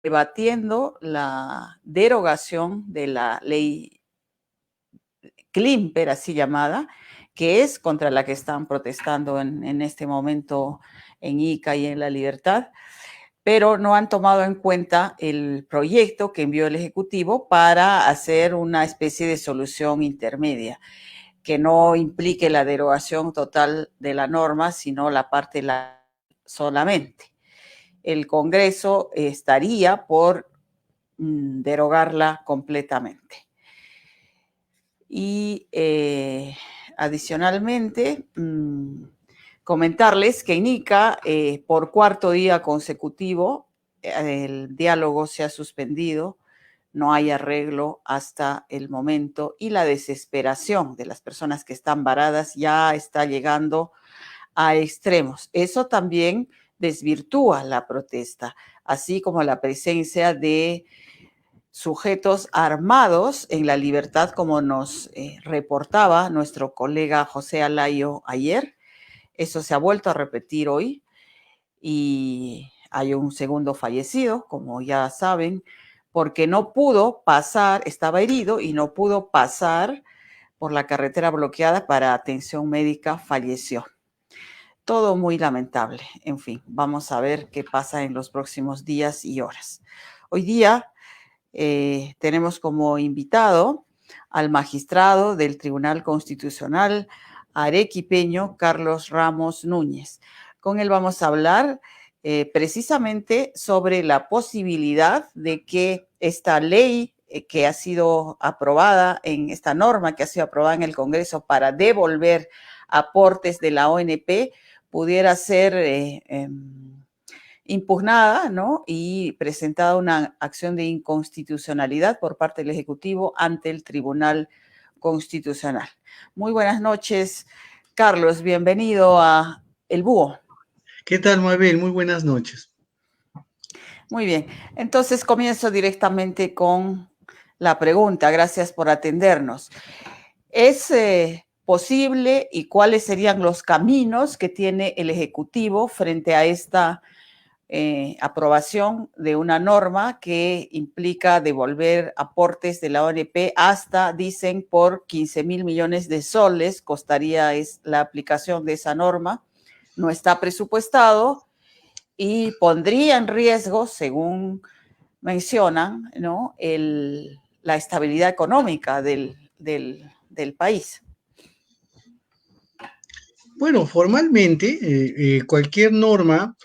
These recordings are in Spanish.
debatiendo la derogación de la ley Klimper, así llamada, que es contra la que están protestando en este momento en Ica y en La Libertad, pero no han tomado en cuenta el proyecto que envió el Ejecutivo para hacer una especie de solución intermedia, que no implique la derogación total de la norma, sino la parte solamente. El Congreso estaría por derogarla completamente. Y adicionalmente, comentarles que en Ica, por cuarto día consecutivo, el diálogo se ha suspendido, no hay arreglo hasta el momento y la desesperación de las personas que están varadas ya está llegando a extremos. Eso también desvirtúa la protesta, así como la presencia de sujetos armados en La Libertad, como nos reportaba nuestro colega José Alayo ayer. Eso se ha vuelto a repetir hoy y hay un segundo fallecido, como ya saben, porque no pudo pasar, estaba herido y no pudo pasar por la carretera bloqueada para atención médica, falleció. Todo muy lamentable. En fin, vamos a ver qué pasa en los próximos días y horas. Hoy día tenemos como invitado al magistrado del Tribunal Constitucional arequipeño, Carlos Ramos Núñez. Con él vamos a hablar precisamente sobre la posibilidad de que esta ley que ha sido aprobada, en esta norma que ha sido aprobada en el Congreso para devolver aportes de la ONP, pudiera ser impugnada, ¿no? Y presentada una acción de inconstitucionalidad por parte del Ejecutivo ante el Tribunal Constitucional. Muy buenas noches, Carlos. Bienvenido a El Búho. ¿Qué tal, Mabel? Muy buenas noches. Muy bien. Entonces comienzo directamente con la pregunta. Gracias por atendernos. ¿Es posible y cuáles serían los caminos que tiene el Ejecutivo frente a esta aprobación de una norma que implica devolver aportes de la ONP hasta, dicen, por 15,000 millones de soles costaría la aplicación de esa norma? No está presupuestado y pondría en riesgo, según mencionan, ¿no?, la estabilidad económica del país. Bueno, formalmente, cualquier norma,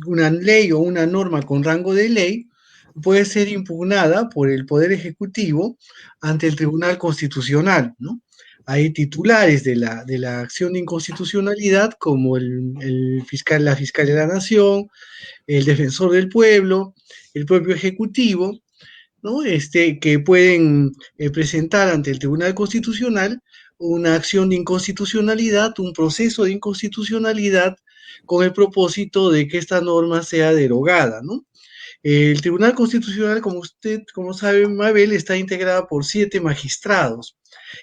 una ley o una norma con rango de ley, puede ser impugnada por el Poder Ejecutivo ante el Tribunal Constitucional, ¿no? Hay titulares de la acción de inconstitucionalidad, como el fiscal, la Fiscal de la Nación, el Defensor del Pueblo, el propio Ejecutivo, ¿no? Que pueden presentar ante el Tribunal Constitucional una acción de inconstitucionalidad, un proceso de inconstitucionalidad con el propósito de que esta norma sea derogada, ¿no? El Tribunal Constitucional, como sabe, Mabel, está integrada por 7 magistrados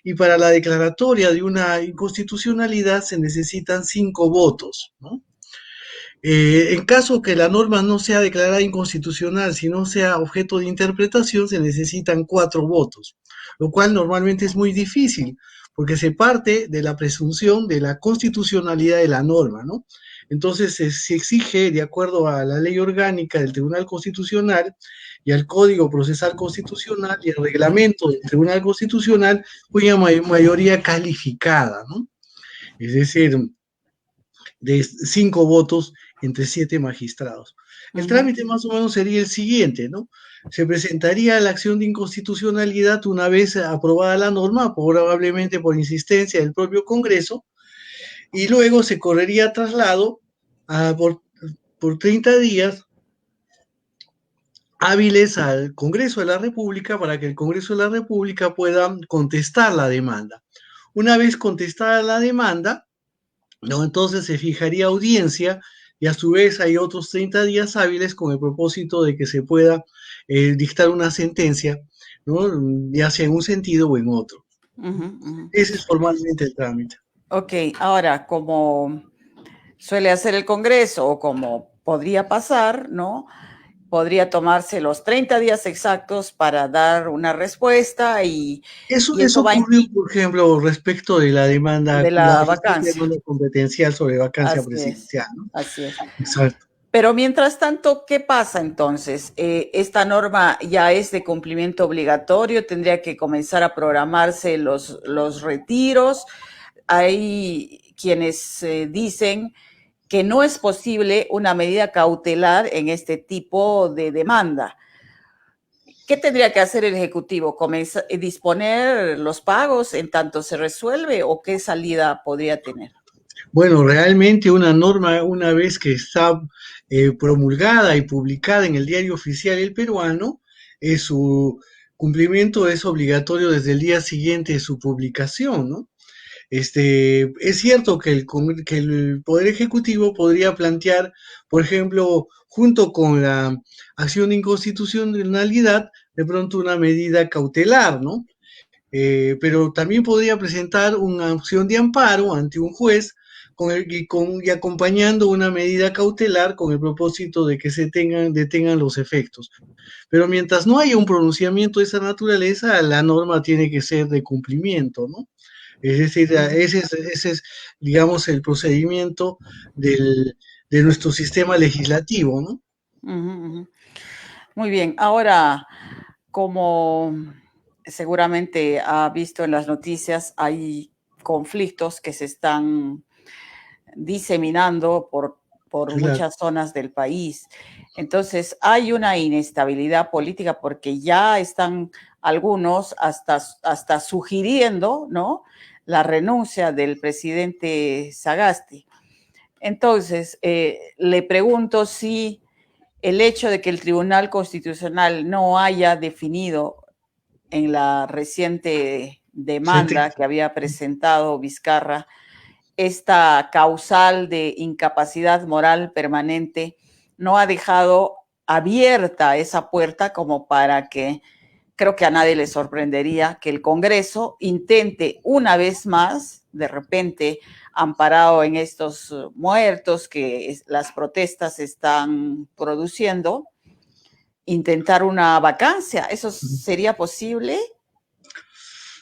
y para la declaratoria de una inconstitucionalidad se necesitan 5 votos, ¿no? En caso que la norma no sea declarada inconstitucional, sino sea objeto de interpretación, se necesitan 4 votos, lo cual normalmente es muy difícil, porque se parte de la presunción de la constitucionalidad de la norma, ¿no? Entonces se exige, de acuerdo a la ley orgánica del Tribunal Constitucional y al Código Procesal Constitucional y al reglamento del Tribunal Constitucional, una mayoría calificada, ¿no? Es decir, de 5 votos entre 7 magistrados. El trámite más o menos sería el siguiente, ¿no? Se presentaría la acción de inconstitucionalidad una vez aprobada la norma, probablemente por insistencia del propio Congreso, y luego se correría traslado por 30 días hábiles al Congreso de la República para que el Congreso de la República pueda contestar la demanda. Una vez contestada la demanda, ¿no? Entonces se fijaría audiencia y a su vez hay otros 30 días hábiles con el propósito de que se pueda dictar una sentencia, ¿no? Ya sea en un sentido o en otro. Ese es formalmente el trámite. Ok, ahora, como suele hacer el Congreso o como podría pasar, ¿no? podría tomarse los 30 días exactos para dar una respuesta y Eso eso va a ocurrió, implicar por ejemplo, respecto de la demanda, de la la reciente vacancia. demanda competencial sobre vacancia Así es, presidencial, ¿no? así es. Exacto. Pero mientras tanto, ¿qué pasa entonces? Esta norma ya es de cumplimiento obligatorio, tendría que comenzar a programarse los retiros. Hay quienes dicen que no es posible una medida cautelar en este tipo de demanda. ¿Qué tendría que hacer el Ejecutivo? ¿Disponer los pagos en tanto se resuelve o qué salida podría tener? Bueno, realmente una norma, una vez que está promulgada y publicada en el Diario Oficial El Peruano, su cumplimiento es obligatorio desde el día siguiente de su publicación, ¿no? Es cierto que que el Poder Ejecutivo podría plantear, por ejemplo, junto con la acción de inconstitucionalidad, de pronto una medida cautelar, ¿no? Pero también podría presentar una opción de amparo ante un juez y acompañando una medida cautelar con el propósito de que detengan los efectos. Pero mientras no haya un pronunciamiento de esa naturaleza, la norma tiene que ser de cumplimiento, ¿no? Es decir, ese es, digamos, el procedimiento de nuestro sistema legislativo, ¿no? Uh -huh, uh -huh. Muy bien, ahora, como seguramente ha visto en las noticias, hay conflictos que se están diseminando por Claro. muchas zonas del país. Entonces, hay una inestabilidad política porque ya están algunos hasta sugiriendo, ¿no?, la renuncia del presidente Sagasti. Entonces, le pregunto si el hecho de que el Tribunal Constitucional no haya definido en la reciente demanda que había presentado Vizcarra esta causal de incapacidad moral permanente no ha dejado abierta esa puerta como para que, creo que a nadie le sorprendería que el Congreso intente una vez más, de repente, amparado en estos muertos que las protestas están produciendo, intentar una vacancia. ¿Eso sería posible?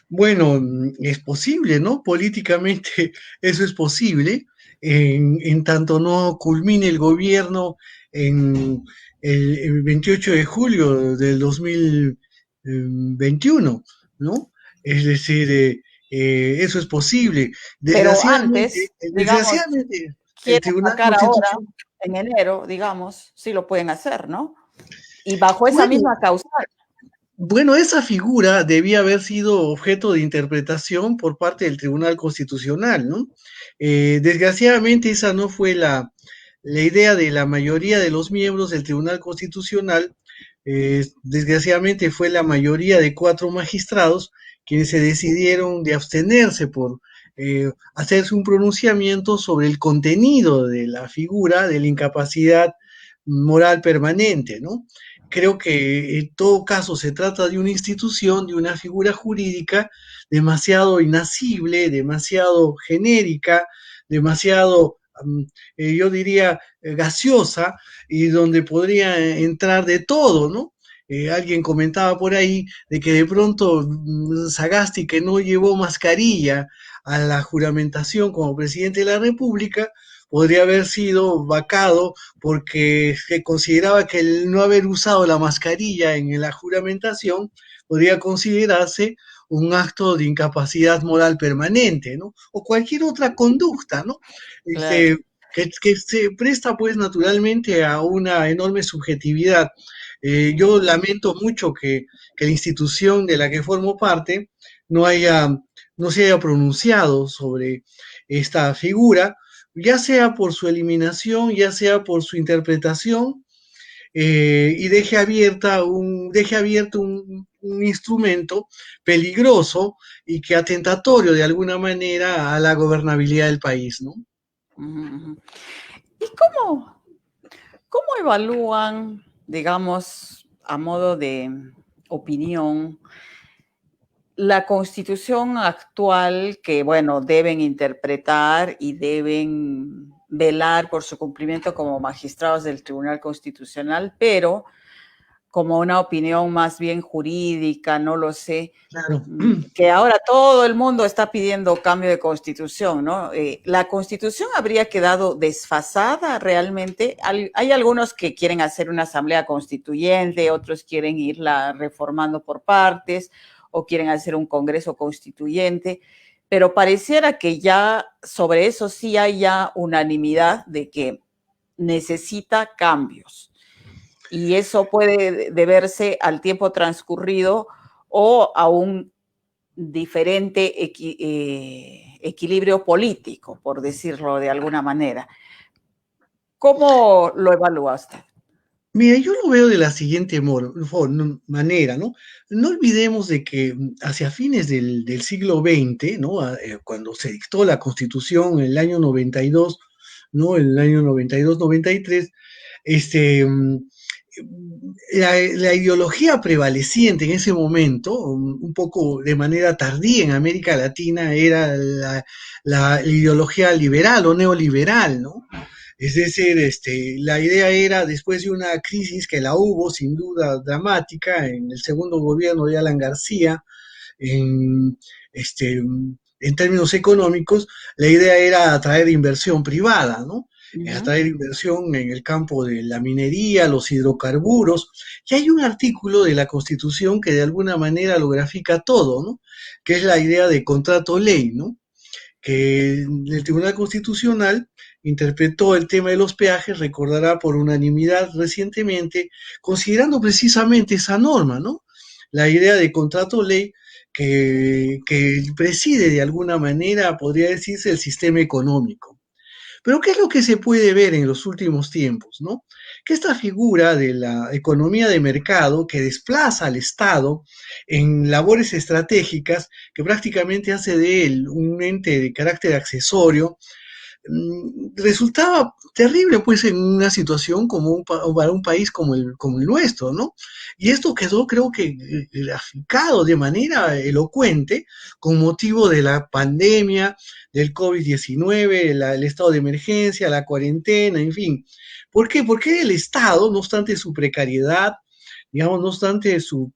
Bueno, es posible, ¿no? Políticamente eso es posible, en tanto no culmine el gobierno en el 28 de julio del 2021, ¿no? Es decir, eso es posible. Pero antes, digamos, Desgraciadamente, el quieren Tribunal sacar ahora, Constitucional, en enero, digamos, sí lo pueden hacer, ¿no? Y bajo esa bueno, misma causal. bueno, esa figura debía haber sido objeto de interpretación por parte del Tribunal Constitucional, ¿no? Desgraciadamente esa no fue la idea de la mayoría de los miembros del Tribunal Constitucional. Desgraciadamente fue la mayoría de 4 magistrados quienes se decidieron de abstenerse por hacerse un pronunciamiento sobre el contenido de la figura de la incapacidad moral permanente, ¿no? Creo que en todo caso se trata de una institución, de una figura jurídica demasiado inacible, demasiado genérica, demasiado, yo diría, gaseosa, y donde podría entrar de todo, ¿no? Alguien comentaba por ahí de que de pronto Sagasti, que no llevó mascarilla a la juramentación como presidente de la República, podría haber sido vacado porque se consideraba que el no haber usado la mascarilla en la juramentación podría considerarse un acto de incapacidad moral permanente, ¿no? O cualquier otra conducta, ¿no? Claro. Que se presta pues naturalmente a una enorme subjetividad. Yo lamento mucho que la institución de la que formo parte no haya, no se haya pronunciado sobre esta figura, ya sea por su eliminación, ya sea por su interpretación, y deje abierto un instrumento peligroso y que atentatorio de alguna manera a la gobernabilidad del país, ¿no? Uh -huh. ¿Y cómo evalúan, digamos, a modo de opinión, la constitución actual que, bueno, deben interpretar y deben velar por su cumplimiento como magistrados del Tribunal Constitucional, pero como una opinión más bien jurídica, no lo sé, Claro. que ahora todo el mundo está pidiendo cambio de constitución, ¿no? La constitución habría quedado desfasada realmente. Hay algunos que quieren hacer una asamblea constituyente, otros quieren irla reformando por partes o quieren hacer un congreso constituyente, pero pareciera que ya sobre eso sí hay ya unanimidad de que necesita cambios y eso puede deberse al tiempo transcurrido o a un diferente equilibrio político, por decirlo de alguna manera. ¿Cómo lo evaluaste? Mira, yo lo veo de la siguiente manera, ¿no? No olvidemos de que hacia fines del siglo XX, ¿no? Cuando se dictó la Constitución en el año 92, ¿no? En el año 92-93, este, la ideología prevaleciente en ese momento, un poco de manera tardía en América Latina, era la ideología liberal o neoliberal, ¿no? Es decir, la idea era, después de una crisis que la hubo, sin duda dramática, en el segundo gobierno de Alan García, en, en términos económicos, la idea era atraer inversión privada, ¿no? Atraer inversión en el campo de la minería, los hidrocarburos. Y hay un artículo de la Constitución que de alguna manera lo grafica todo, ¿no? Que es la idea de contrato ley, ¿no? Que el Tribunal Constitucional interpretó el tema de los peajes, recordará por unanimidad recientemente, considerando precisamente esa norma, ¿no? La idea de contrato ley que preside de alguna manera, podría decirse, el sistema económico. Pero ¿qué es lo que se puede ver en los últimos tiempos, no? Que esta figura de la economía de mercado que desplaza al Estado en labores estratégicas, que prácticamente hace de él un ente de carácter accesorio, resultaba terrible pues en una situación como para un país como el nuestro, ¿no? Y esto quedó creo que graficado de manera elocuente con motivo de la pandemia, del COVID-19, el estado de emergencia, la cuarentena, en fin. ¿Por qué? Porque el Estado, no obstante su precariedad, digamos, no obstante su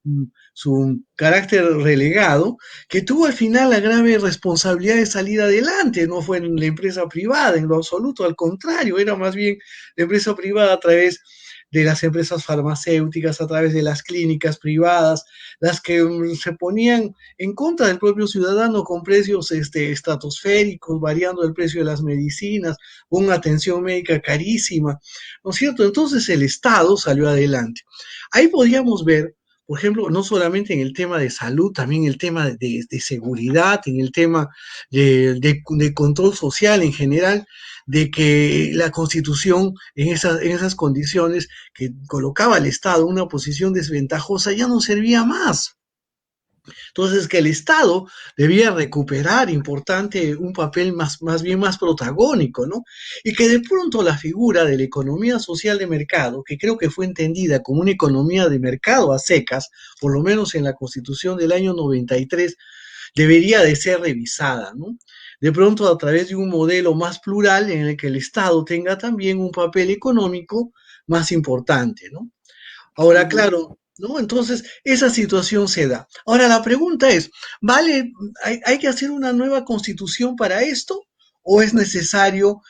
carácter relegado, que tuvo al final la grave responsabilidad de salir adelante, no fue en la empresa privada en lo absoluto, al contrario, era más bien la empresa privada a través de las empresas farmacéuticas, a través de las clínicas privadas, las que se ponían en contra del propio ciudadano con precios estratosféricos, variando el precio de las medicinas, una atención médica carísima, ¿no es cierto? Entonces el Estado salió adelante. Ahí podríamos ver, por ejemplo, no solamente en el tema de salud, también el tema de seguridad, en el tema de control social en general, de que la Constitución en esas condiciones que colocaba al Estado en una posición desventajosa ya no servía más. Entonces, que el Estado debía recuperar importante un papel más bien más protagónico, ¿no? Y que de pronto la figura de la economía social de mercado, que creo que fue entendida como una economía de mercado a secas, por lo menos en la Constitución del año 93, debería de ser revisada, ¿no? De pronto a través de un modelo más plural en el que el Estado tenga también un papel económico más importante, ¿no? Ahora, claro, ¿no? Entonces, esa situación se da. Ahora, la pregunta es, ¿vale? ¿Hay que hacer una nueva constitución para esto? ¿O es necesario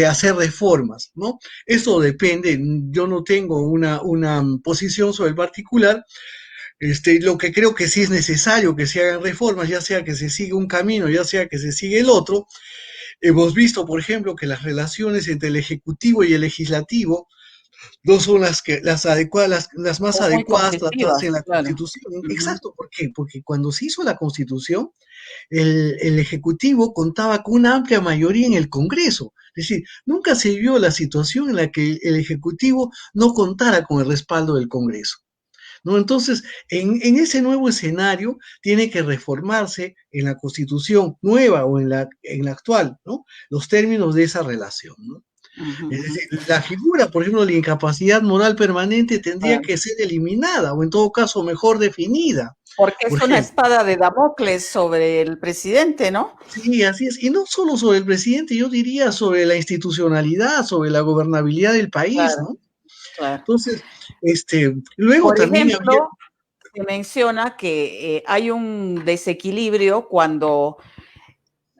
hacer reformas? ¿No? Eso depende, yo no tengo una posición sobre el particular. Lo que creo que sí es necesario que se hagan reformas, ya sea que se siga un camino, ya sea que se siga el otro. Hemos visto, por ejemplo, que las relaciones entre el Ejecutivo y el Legislativo no son las adecuadas, las más Son muy adecuadas tratadas en conflictivas, la claro. Constitución. Exacto, ¿por qué? Porque cuando se hizo la Constitución, el Ejecutivo contaba con una amplia mayoría en el Congreso. Es decir, nunca se vio la situación en la que el Ejecutivo no contara con el respaldo del Congreso. ¿No? Entonces, en ese nuevo escenario tiene que reformarse en la Constitución nueva o en la actual, ¿no? Los términos de esa relación, ¿no? Es decir, la figura, por ejemplo, de la incapacidad moral permanente tendría Claro. que ser eliminada o en todo caso mejor definida, Porque por es una ejemplo. espada de Damocles sobre el presidente, ¿no? Sí, así es. Y no solo sobre el presidente, yo diría sobre la institucionalidad, sobre la gobernabilidad del país, Claro, ¿no? claro. Entonces, Luego Por también había, ejemplo, se menciona que hay un desequilibrio cuando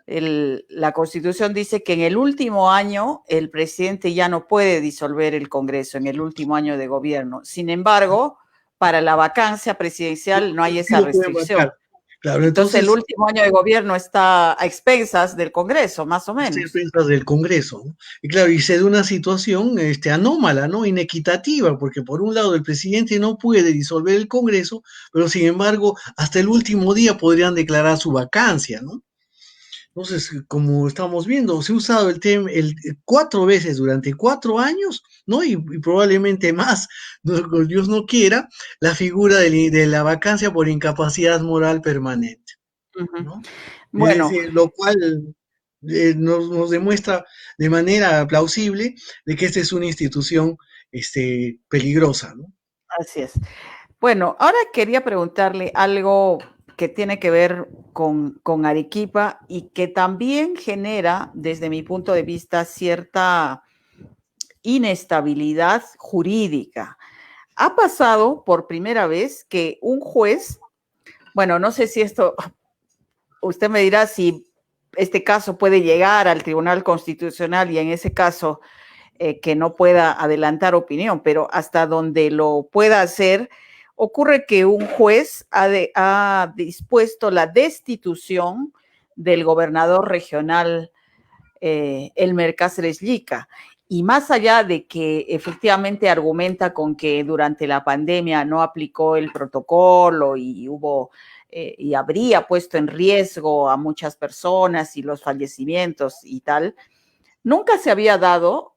la Constitución dice que en el último año el presidente ya no puede disolver el Congreso, en el último año de gobierno. Sin embargo, para la vacancia presidencial no hay sí esa lo pueden restricción. vacar. Claro, Entonces, el entonces último año de gobierno está a expensas del Congreso, más o usted menos. piensa del Congreso, ¿no? Y claro, y se da una situación anómala, ¿no? Inequitativa, porque por un lado el presidente no puede disolver el Congreso, pero sin embargo, hasta el último día podrían declarar su vacancia, ¿no? Entonces, como estamos viendo, se ha usado el tema 4 veces durante 4 años, ¿no? Y probablemente más, no, Dios no quiera, la figura de la vacancia por incapacidad moral permanente, Ujú. ¿no? Es Bueno, decir, lo cual nos demuestra de manera plausible de que esta es una institución peligrosa, ¿no? así es. Bueno, ahora quería preguntarle algo que tiene que ver con Arequipa y que también genera, desde mi punto de vista, cierta inestabilidad jurídica. Ha pasado por primera vez que un juez, bueno, no sé si esto, usted me dirá si este caso puede llegar al Tribunal Constitucional y en ese caso que no pueda adelantar opinión, pero hasta donde lo pueda hacer, ocurre que un juez ha dispuesto la destitución del gobernador regional Elmer Cáceres Llica. Y más allá de que efectivamente argumenta con que durante la pandemia no aplicó el protocolo y hubo y habría puesto en riesgo a muchas personas y los fallecimientos y tal, nunca se había dado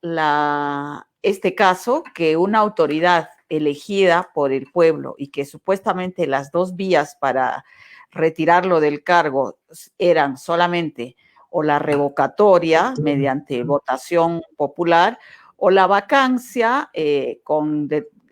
este caso que una autoridad elegida por el pueblo y que supuestamente las dos vías para retirarlo del cargo eran solamente o la revocatoria mediante votación popular o la vacancia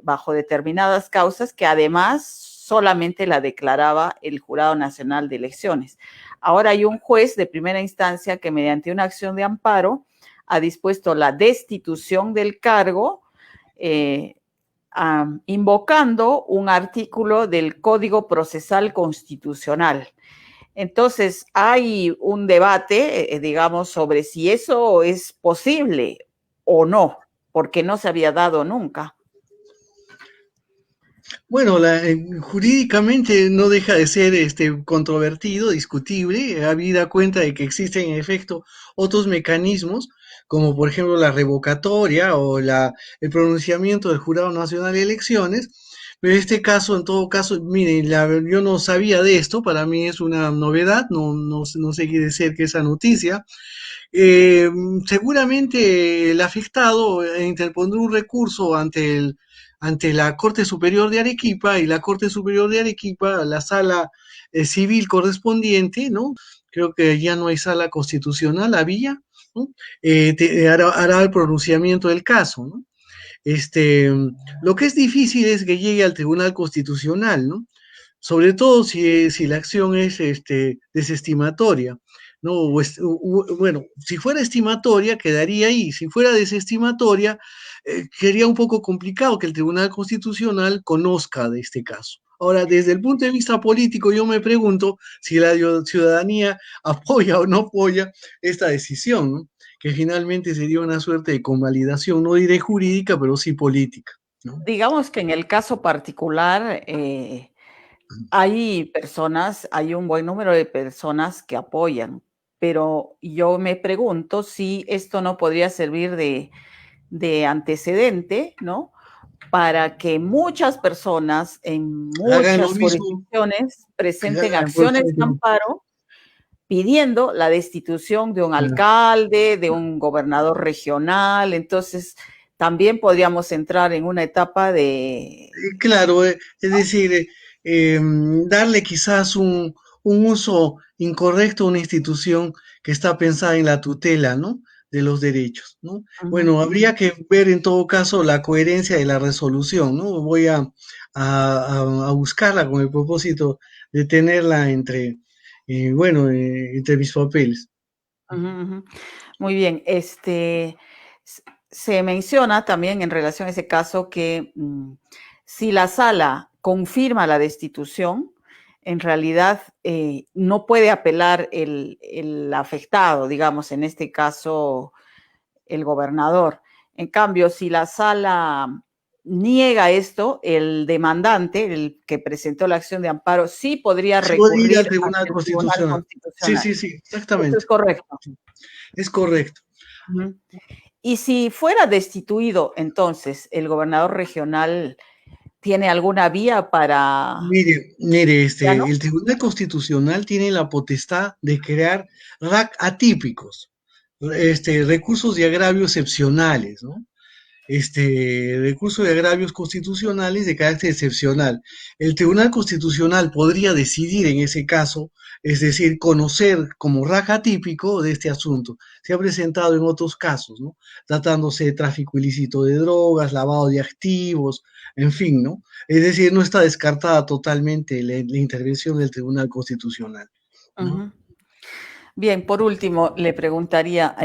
bajo determinadas causas que además solamente la declaraba el Jurado Nacional de Elecciones. Ahora hay un juez de primera instancia que mediante una acción de amparo ha dispuesto la destitución del cargo, invocando un artículo del Código Procesal Constitucional. Entonces, hay un debate, digamos, sobre si eso es posible o no, porque no se había dado nunca. Bueno, jurídicamente no deja de ser controvertido, discutible, habida cuenta de que existen en efecto otros mecanismos, como por ejemplo la revocatoria o el pronunciamiento del Jurado Nacional de Elecciones. Pero en este caso, en todo caso, miren, yo no sabía de esto, para mí es una novedad, no seguí de cerca esa noticia. Eh, Seguramente el afectado interpondrá un recurso ante la Corte Superior de Arequipa y la Corte Superior de Arequipa, la sala civil correspondiente, ¿no? Creo que ya no hay sala constitucional, había, ¿no? Hará el pronunciamiento del caso, ¿no? Lo que es difícil es que llegue al Tribunal Constitucional, ¿no? Sobre todo si la acción es desestimatoria, ¿no? Bueno, si fuera estimatoria, quedaría ahí. Si fuera desestimatoria, sería un poco complicado que el Tribunal Constitucional conozca de este caso. Ahora, desde el punto de vista político, yo me pregunto si la ciudadanía apoya o no apoya esta decisión, ¿no? Que finalmente sería una suerte de convalidación, no diré jurídica, pero sí política, ¿no? Digamos que en el caso particular, hay un buen número de personas que apoyan, pero yo me pregunto si esto no podría servir de antecedente, ¿no? Para que muchas personas en Hagan lo muchas mismo jurisdicciones que presenten hagan, acciones de amparo pidiendo la destitución de un alcalde, de un gobernador regional. Entonces, también podríamos entrar en una etapa de... claro, es decir, darle quizás un uso incorrecto a una institución que está pensada en la tutela, ¿no? De los derechos, ¿no? Ujú, Bueno, ujú. habría que ver en todo caso la coherencia de la resolución, ¿no? Voy a buscarla con el propósito de tenerla entre mis papeles. Ujú, ujú. Muy bien, se menciona también en relación a ese caso que Si la sala confirma la destitución, en realidad no puede apelar el afectado, digamos, en este caso el gobernador. En cambio, si la sala niega esto, el demandante, el que presentó la acción de amparo, sí podría Se puede ir al recurrir Tribunal ante el Tribunal Constitucional. Sí, Constitucional. sí, sí, Eso es exactamente. correcto. Es correcto. Uh-huh. Y si fuera destituido, entonces, ¿el gobernador regional tiene alguna vía para... Mire, ¿Ya no? el Tribunal Constitucional tiene la potestad de crear RAC atípicos, recursos de agravio excepcionales, ¿no? Recurso de agravios constitucionales de carácter excepcional. El Tribunal Constitucional podría decidir en ese caso, es decir, conocer como raja típico de este asunto. Se ha presentado en otros casos, ¿no? Tratándose de tráfico ilícito de drogas, lavado de activos, en fin, ¿no? Es decir, no está descartada totalmente la intervención del Tribunal Constitucional, ¿no? Uh-huh. Bien, por último, le preguntaría,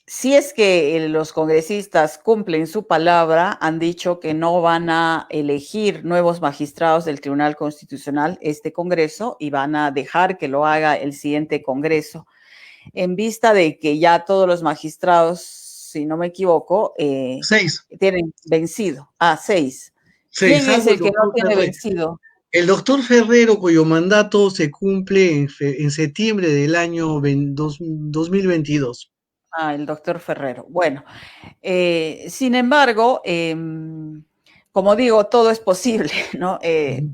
si es que los congresistas cumplen su palabra, han dicho que no van a elegir nuevos magistrados del Tribunal Constitucional este Congreso y van a dejar que lo haga el siguiente Congreso, en vista de que ya todos los magistrados, si no me equivoco, 6. tienen vencido. Ah, 6. ¿Quién es Salvo el el que no doctor tiene Ferrer. vencido? El doctor Ferrero, cuyo mandato se cumple en septiembre del año 2022. Ah, el doctor Ferrero. Bueno, sin embargo, como digo, todo es posible, ¿no?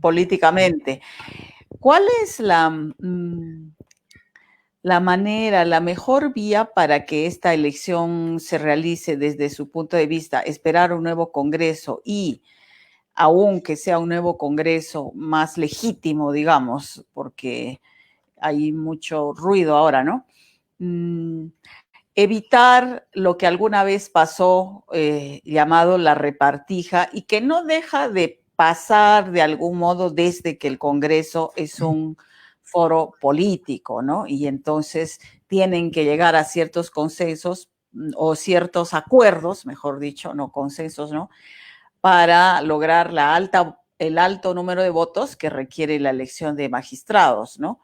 Políticamente. ¿Cuál es la manera, la mejor vía para que esta elección se realice desde su punto de vista? Esperar un nuevo Congreso y, aunque sea un nuevo Congreso más legítimo, digamos, porque hay mucho ruido ahora, ¿no? Mm, evitar lo que alguna vez pasó llamado la repartija y que no deja de pasar de algún modo desde que el Congreso es un foro político, ¿no? Y entonces tienen que llegar a ciertos consensos o ciertos acuerdos, mejor dicho, no consensos, ¿no? Para lograr el alto número de votos que requiere la elección de magistrados, ¿no?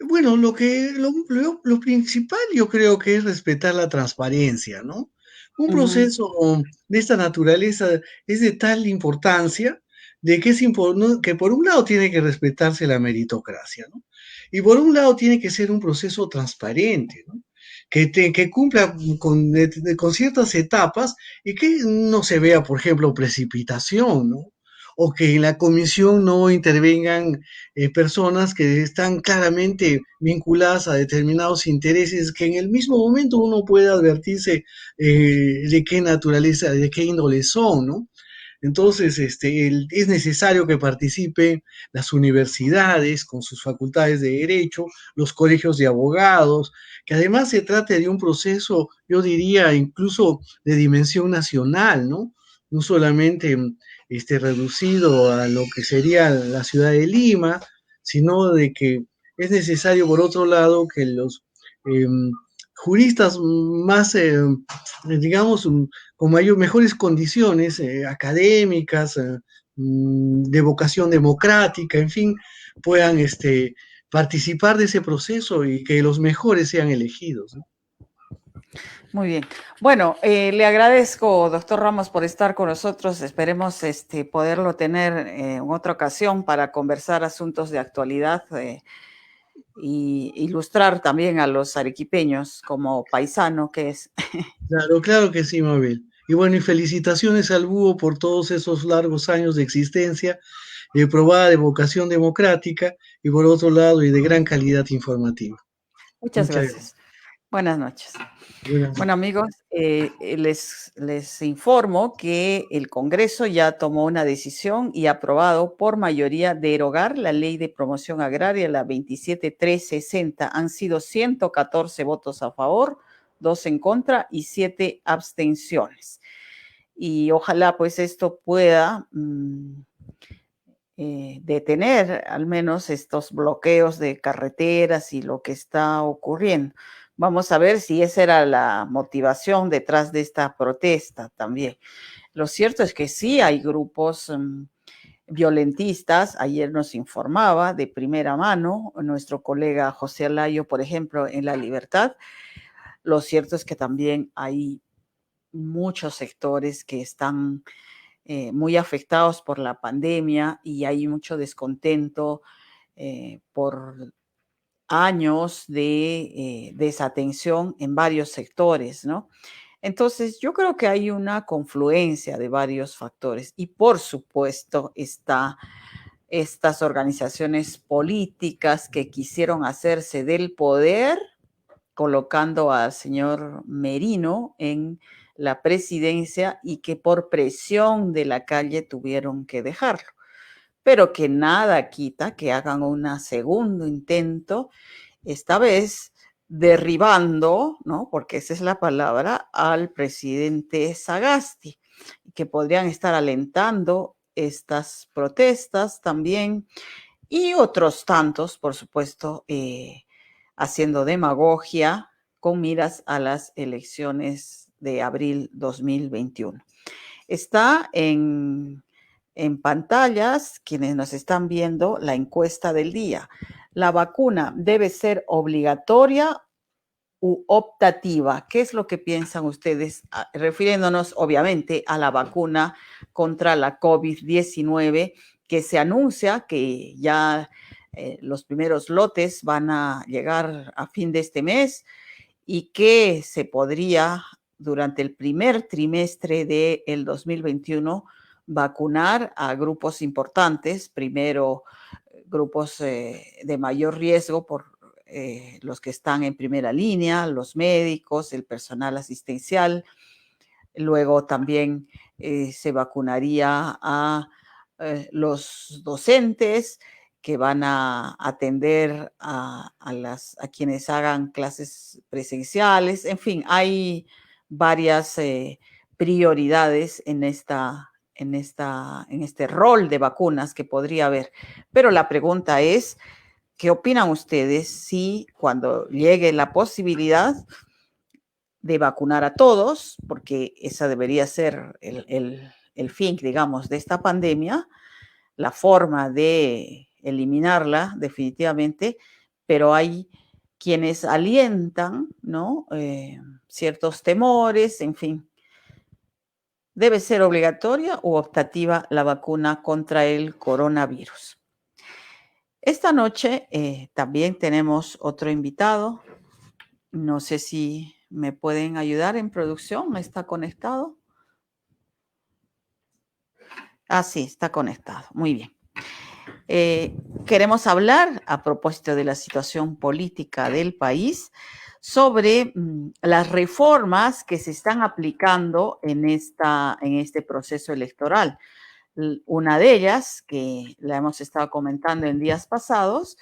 Bueno, lo principal yo creo que es respetar la transparencia, ¿no? Un Uh-huh. proceso de esta naturaleza es de tal importancia de que ¿no? Que por un lado tiene que respetarse la meritocracia, ¿no? Y por un lado tiene que ser un proceso transparente, ¿no? Que cumpla con ciertas etapas y que no se vea, por ejemplo, precipitación, ¿no? O que en la comisión no intervengan personas que están claramente vinculadas a determinados intereses que en el mismo momento uno puede advertirse de qué naturaleza, de qué índole son, ¿no? Entonces, es necesario que participen las universidades con sus facultades de derecho, los colegios de abogados, que además se trate de un proceso, yo diría, incluso de dimensión nacional, ¿no? No solamente reducido a lo que sería la ciudad de Lima, sino de que es necesario, por otro lado, que los eh, juristas más, digamos, con mejores condiciones académicas, de vocación democrática, en fin, puedan participar de ese proceso y que los mejores sean elegidos, ¿no? Muy bien. Bueno, le agradezco, doctor Ramos, por estar con nosotros. Esperemos poderlo tener en otra ocasión para conversar asuntos de actualidad y ilustrar también a los arequipeños como paisano que es. Claro, claro que sí, Mabel. Y bueno, y felicitaciones al búho por todos esos largos años de existencia, probada de vocación democrática y por otro lado y de gran calidad informativa. Muchas Muchas gracias. gracias. Buenas noches. Buenas Bueno, noches. amigos, les informo que el Congreso ya tomó una decisión y ha aprobado por mayoría derogar la ley de promoción agraria, la 27360. Han sido 114 votos a favor, 2 en contra y 7 abstenciones. Y ojalá pues esto pueda detener al menos estos bloqueos de carreteras y lo que está ocurriendo, Vamos a ver si esa era la motivación detrás de esta protesta también. Lo cierto es que sí hay grupos violentistas. Ayer nos informaba de primera mano nuestro colega José Alayo, por ejemplo, en La Libertad. Lo cierto es que también hay muchos sectores que están muy afectados por la pandemia y hay mucho descontento por años de desatención en varios sectores, ¿no? Entonces, yo creo que hay una confluencia de varios factores y por supuesto estas organizaciones políticas que quisieron hacerse del poder colocando al señor Merino en la presidencia y que por presión de la calle tuvieron que dejarlo. Pero que nada quita que hagan un segundo intento, esta vez derribando, ¿no? Porque esa es la palabra, al presidente Sagasti, que podrían estar alentando estas protestas también y otros tantos, por supuesto, haciendo demagogia con miras a las elecciones de abril 2021. Está en pantallas, quienes nos están viendo, la encuesta del día. ¿La vacuna debe ser obligatoria u optativa? ¿Qué es lo que piensan ustedes? Refiriéndonos, obviamente, a la vacuna contra la COVID-19, que se anuncia que ya los primeros lotes van a llegar a fin de este mes y que se podría, durante el primer trimestre del 2021, vacunar a grupos importantes, primero grupos de mayor riesgo por los que están en primera línea, los médicos, el personal asistencial. Luego también se vacunaría a los docentes que van a atender a quienes hagan clases presenciales. En fin, hay varias prioridades en este rol de vacunas que podría haber. Pero la pregunta es, ¿qué opinan ustedes si cuando llegue la posibilidad de vacunar a todos, porque esa debería ser el fin, digamos, de esta pandemia, la forma de eliminarla definitivamente, pero hay quienes alientan, ¿no? Ciertos temores, en fin. ¿Debe ser obligatoria o optativa la vacuna contra el coronavirus? Esta noche también tenemos otro invitado. No sé si me pueden ayudar en producción. ¿Está conectado? Ah, sí, está conectado. Muy bien. Queremos hablar, a propósito de la situación política del país, sobre las reformas que se están aplicando en este proceso electoral. Una de ellas, que la hemos estado comentando en días pasados,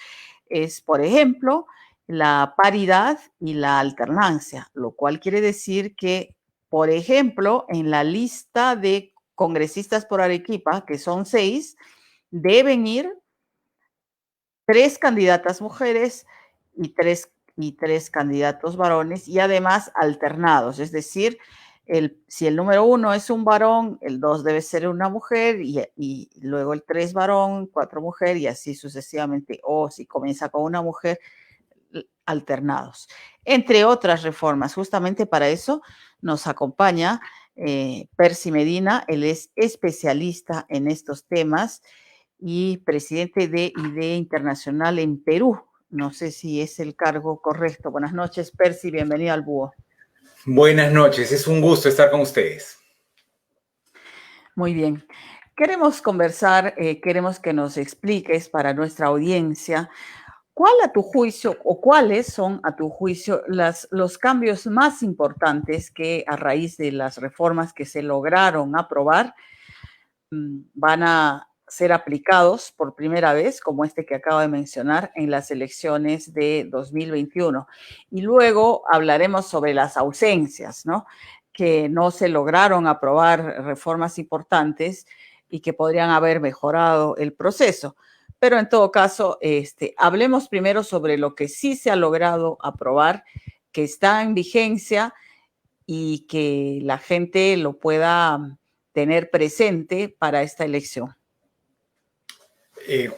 es, por ejemplo, la paridad y la alternancia, lo cual quiere decir que, por ejemplo, en la lista de congresistas por Arequipa, que son 6, deben ir 3 candidatas mujeres y tres candidatos varones y además alternados, es decir, si el número 1 es un varón, el 2 debe ser una mujer y luego el 3 varón, 4 mujer y así sucesivamente, o si comienza con una mujer, alternados. Entre otras reformas, justamente para eso nos acompaña Percy Medina, él es especialista en estos temas y presidente de IDEA Internacional en Perú. No sé si es el cargo correcto. Buenas noches, Percy, bienvenido al Búho. Buenas noches, es un gusto estar con ustedes. Muy bien. Queremos conversar, queremos que nos expliques para nuestra audiencia cuál a tu juicio o cuáles son a tu juicio los cambios más importantes que a raíz de las reformas que se lograron aprobar van a ser aplicados por primera vez, como este que acabo de mencionar, en las elecciones de 2021. Y luego hablaremos sobre las ausencias, ¿no? Que no se lograron aprobar reformas importantes y que podrían haber mejorado el proceso. Pero en todo caso, hablemos primero sobre lo que sí se ha logrado aprobar, que está en vigencia y que la gente lo pueda tener presente para esta elección.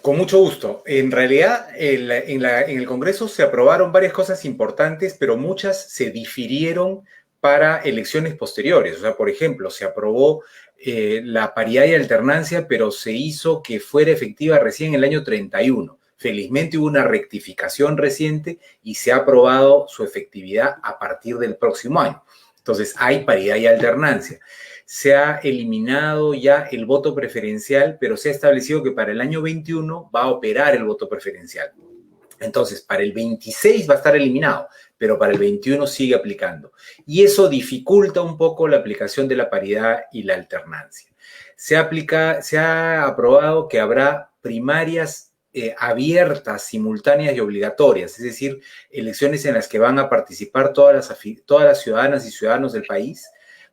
Con mucho gusto. En realidad, en el Congreso se aprobaron varias cosas importantes, pero muchas se difirieron para elecciones posteriores. O sea, por ejemplo, se aprobó la paridad y alternancia, pero se hizo que fuera efectiva recién en el año 31. Felizmente hubo una rectificación reciente y se ha aprobado su efectividad a partir del próximo año. Entonces, hay paridad y alternancia. Se ha eliminado ya el voto preferencial, pero se ha establecido que para el año 21 va a operar el voto preferencial. Entonces, para el 26 va a estar eliminado, pero para el 21 sigue aplicando. Y eso dificulta un poco la aplicación de la paridad y la alternancia. Se ha aprobado que habrá primarias abiertas, simultáneas y obligatorias, es decir, elecciones en las que van a participar todas las ciudadanas y ciudadanos del país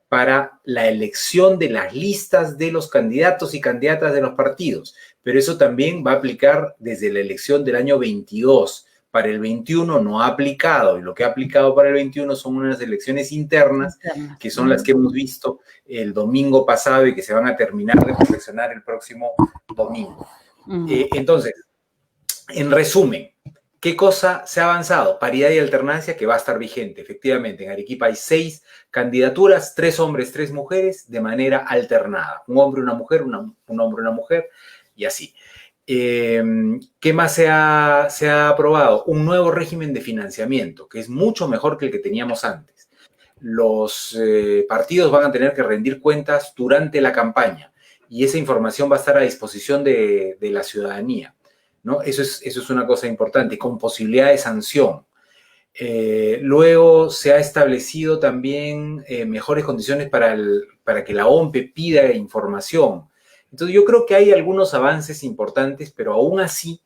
para la elección de las listas de los candidatos y candidatas de los partidos. Pero eso también va a aplicar desde la elección del año 22. Para el 21 no ha aplicado, y lo que ha aplicado para el 21 son unas elecciones internas, que son las que hemos visto el domingo pasado y que se van a terminar de perfeccionar el próximo domingo. Entonces, en resumen, ¿qué cosa se ha avanzado? Paridad y alternancia que va a estar vigente. Efectivamente, en Arequipa hay 6 candidaturas, 3 hombres, 3 mujeres, de manera alternada. Un hombre, una mujer, un hombre, una mujer, y así. ¿Qué más se ha aprobado? Un nuevo régimen de financiamiento, que es mucho mejor que el que teníamos antes. Los partidos van a tener que rendir cuentas durante la campaña, y esa información va a estar a disposición de la ciudadanía, ¿no? Eso es una cosa importante, con posibilidad de sanción. Luego se ha establecido también mejores condiciones para que la OMPE pida información. Entonces yo creo que hay algunos avances importantes, pero aún así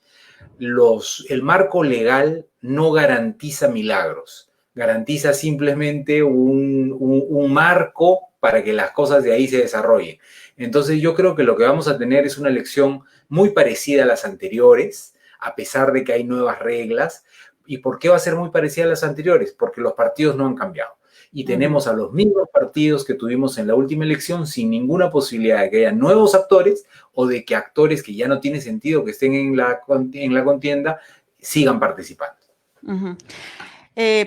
el marco legal no garantiza milagros. Garantiza simplemente un marco para que las cosas de ahí se desarrollen. Entonces yo creo que lo que vamos a tener es una elección muy parecida a las anteriores, a pesar de que hay nuevas reglas. ¿Y por qué va a ser muy parecida a las anteriores? Porque los partidos no han cambiado. Y tenemos a los mismos partidos que tuvimos en la última elección sin ninguna posibilidad de que haya nuevos actores o de que actores que ya no tiene sentido que estén en la contienda sigan participando.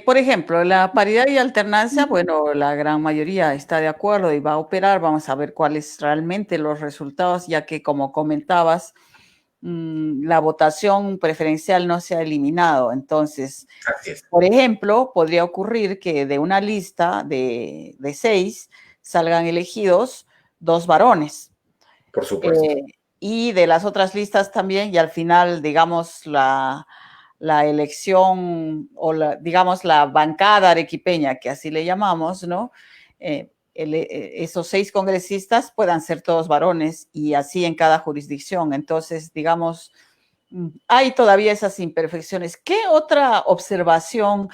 Por ejemplo, la paridad y alternancia, bueno, la gran mayoría está de acuerdo y va a operar. Vamos a ver cuáles realmente los resultados, ya que como comentabas, la votación preferencial no se ha eliminado. Entonces, por ejemplo, podría ocurrir que de una lista de 6 salgan elegidos 2 varones. Por supuesto. Y de las otras listas también, y al final, digamos, la elección o digamos, la bancada arequipeña, que así le llamamos, ¿no? Esos 6 congresistas puedan ser todos varones y así en cada jurisdicción. Entonces, digamos, hay todavía esas imperfecciones. ¿Qué otra observación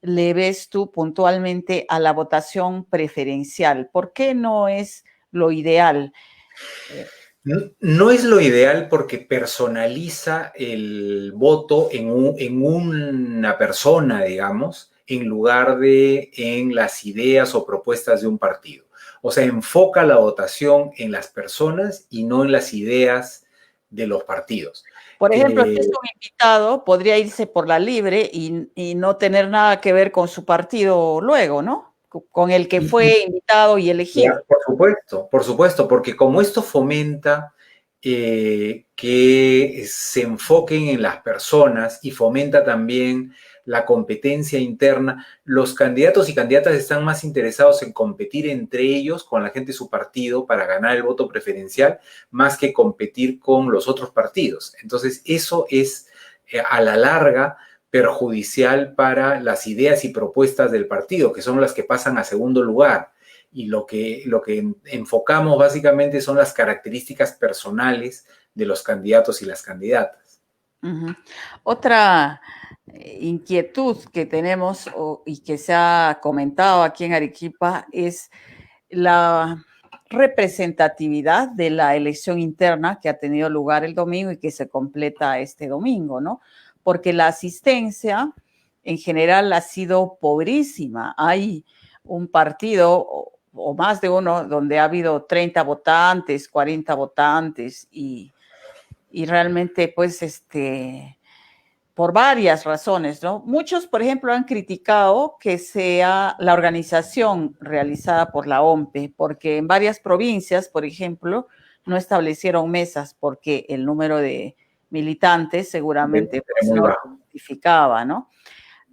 le ves tú puntualmente a la votación preferencial? ¿Por qué no es lo ideal? No es lo ideal porque personaliza el voto en una persona, digamos, en lugar de en las ideas o propuestas de un partido. O sea, enfoca la votación en las personas y no en las ideas de los partidos. Por ejemplo, si es un invitado, podría irse por la libre y no tener nada que ver con su partido luego, ¿no? Con el que fue invitado y elegido. Por supuesto, porque como esto fomenta que se enfoquen en las personas y fomenta también la competencia interna, los candidatos y candidatas están más interesados en competir entre ellos con la gente de su partido para ganar el voto preferencial, más que competir con los otros partidos. Entonces, eso es a la larga perjudicial para las ideas y propuestas del partido, que son las que pasan a segundo lugar. Y lo que enfocamos básicamente son las características personales de los candidatos y las candidatas. Otra inquietud que tenemos y que se ha comentado aquí en Arequipa es la representatividad de la elección interna que ha tenido lugar el domingo y que se completa este domingo, ¿no? Porque la asistencia en general ha sido pobrísima. Hay un partido o más de uno donde ha habido 30 votantes, 40 votantes y realmente pues por varias razones, ¿no? Muchos, por ejemplo, han criticado que sea la organización realizada por la OMPE, porque en varias provincias, por ejemplo, no establecieron mesas porque el número de militantes seguramente pues, muy no lo bajo. justificaba, ¿no?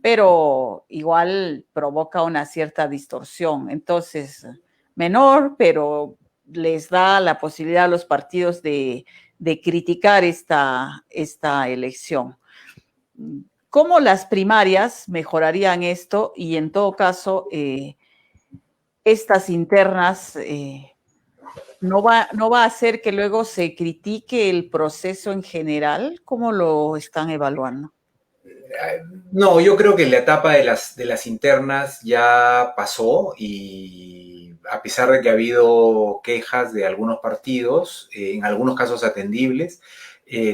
Pero igual provoca una cierta distorsión. Entonces, menor, pero les da la posibilidad a los partidos de criticar esta elección. ¿Cómo las primarias mejorarían esto? Y en todo caso, estas internas no va a hacer que luego se critique el proceso en general. ¿Cómo lo están evaluando? No, yo creo que la etapa de las internas ya pasó y a pesar de que ha habido quejas de algunos partidos, en algunos casos atendibles,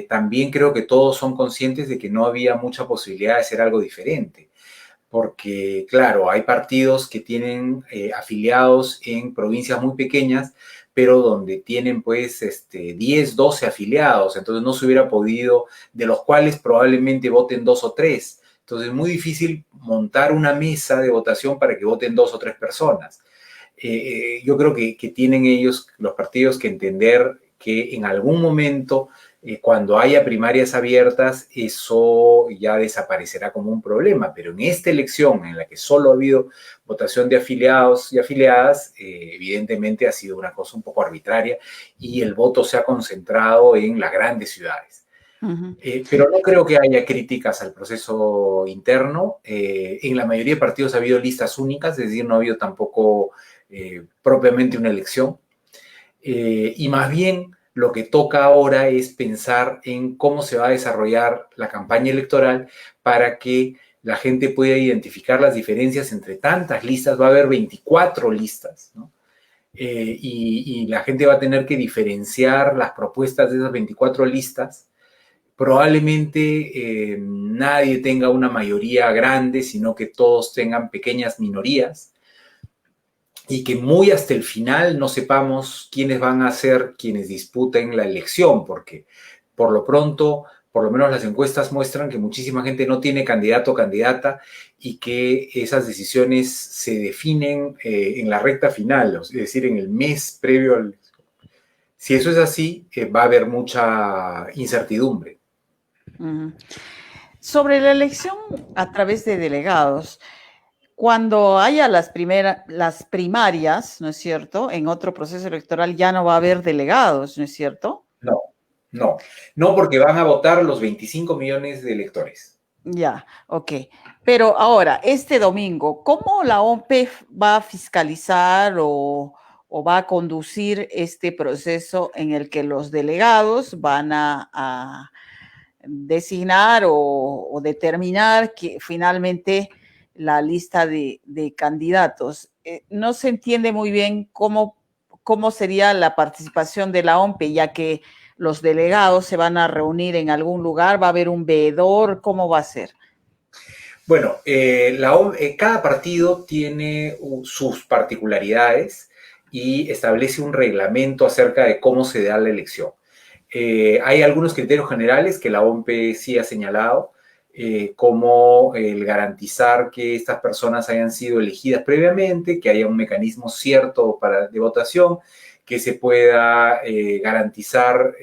también creo que todos son conscientes de que no había mucha posibilidad de hacer algo diferente. Porque, claro, hay partidos que tienen afiliados en provincias muy pequeñas, pero donde tienen pues 10, 12 afiliados, entonces no se hubiera podido, de los cuales probablemente voten 2 o 3. Entonces es muy difícil montar una mesa de votación para que voten 2 o 3 personas. Yo creo que tienen ellos, los partidos, que entender que en algún momento, cuando haya primarias abiertas, eso ya desaparecerá como un problema. Pero en esta elección, en la que solo ha habido votación de afiliados y afiliadas, evidentemente ha sido una cosa un poco arbitraria y el voto se ha concentrado en las grandes ciudades. Pero no creo que haya críticas al proceso interno. En la mayoría de partidos ha habido listas únicas, es decir, no ha habido tampoco propiamente una elección. Y más bien lo que toca ahora es pensar en cómo se va a desarrollar la campaña electoral para que la gente pueda identificar las diferencias entre tantas listas. Va a haber 24 listas, ¿no? Y la gente va a tener que diferenciar las propuestas de esas 24 listas. Probablemente nadie tenga una mayoría grande, sino que todos tengan pequeñas minorías y que muy hasta el final no sepamos quiénes van a ser quienes disputen la elección, porque por lo pronto, por lo menos las encuestas muestran que muchísima gente no tiene candidato o candidata y que esas decisiones se definen en la recta final, es decir, en el mes previo al... Si eso es así, va a haber mucha incertidumbre. Sobre la elección a través de delegados, cuando haya las primarias, ¿no es cierto? En otro proceso electoral ya no va a haber delegados, ¿no es cierto? No, porque van a votar los 25 millones de electores. Ya, ok. Pero ahora, este domingo, ¿cómo la OMPE va a fiscalizar o va a conducir este proceso en el que los delegados van a designar o determinar que finalmente la lista de candidatos? No se entiende muy bien cómo sería la participación de la OMPE, ya que los delegados se van a reunir en algún lugar, va a haber un veedor, ¿cómo va a ser? Bueno, cada partido tiene sus particularidades y establece un reglamento acerca de cómo se da la elección. Hay algunos criterios generales que la OMPE sí ha señalado, como el garantizar que estas personas hayan sido elegidas previamente, que haya un mecanismo cierto de votación, que se pueda garantizar